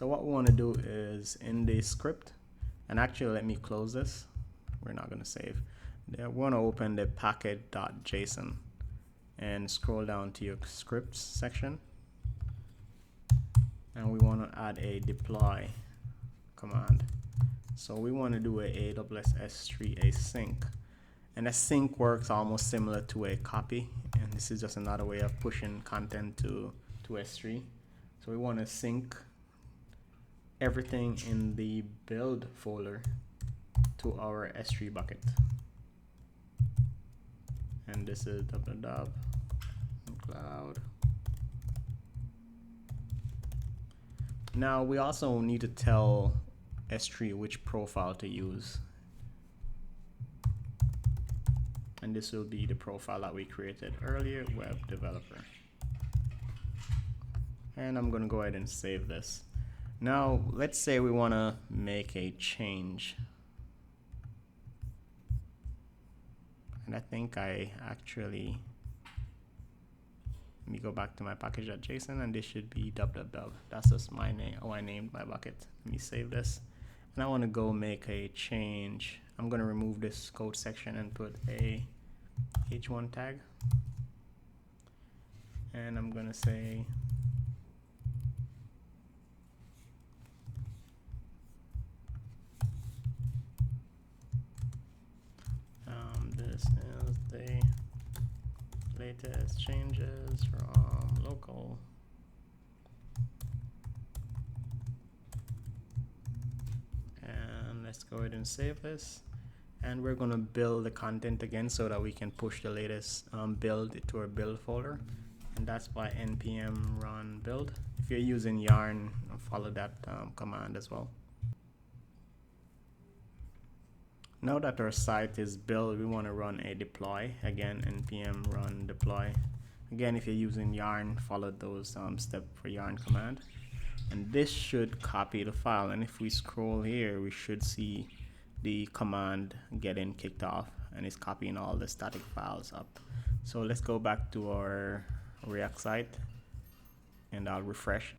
So what we want to do is in the script, and actually let me close this. We're not going to save. We want to open the packet.json and scroll down to your scripts section. And we want to add a deploy command. So we want to do a AWS S3 async. And a sync works almost similar to a copy. And this is just another way of pushing content to S3. So we want to sync everything in the build folder to our S3 bucket. And this is cloud. Now we also need to tell S3 which profile to use. And this will be the profile that we created earlier, web developer. And I'm going to go ahead and save this. Now, let's say we want to make a change. And I think I actually, let me go back to my package.json, and this should be www. That's just my name. Oh, I named my bucket. Let me save this. And I want to go make a change. I'm going to remove this code section and put a h1 tag. And I'm going to say this is the latest changes from local. And let's go ahead and save this. And we're going to build the content again so that we can push the latest build to our build folder. And that's by npm run build. If you're using Yarn, follow that command as well. Now that our site is built, we want to run a deploy. Again, npm run deploy. Again, if you're using Yarn, follow those steps for Yarn command. And this should copy the file. And if we scroll here, we should see the command getting kicked off, and it's copying all the static files up. So let's go back to our React site, and I'll refresh.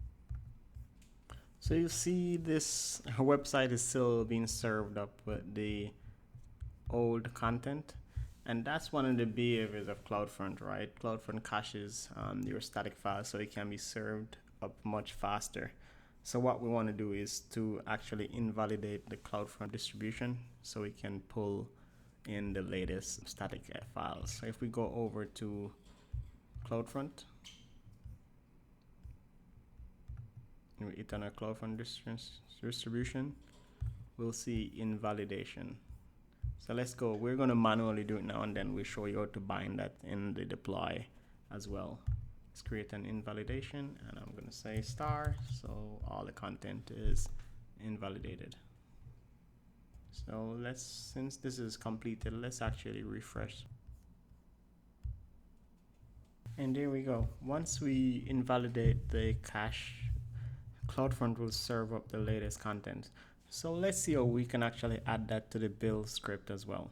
So you see this, our website is still being served up with the old content, and that's one of the behaviors of CloudFront, right? CloudFront caches your static files so it can be served up much faster. So what we want to do is to actually invalidate the CloudFront distribution so we can pull in the latest static files. So if we go over to CloudFront, and we hit on our CloudFront distribution, we'll see invalidation. So let's go. We're going to manually do it now, and then we'll show you how to bind that in the deploy as well. Let's create an invalidation, and I'm going to say star, so all the content is invalidated. So let's, since this is completed, let's actually refresh. And there we go. Once we invalidate the cache, CloudFront will serve up the latest content. So let's see how we can actually add that to the build script as well.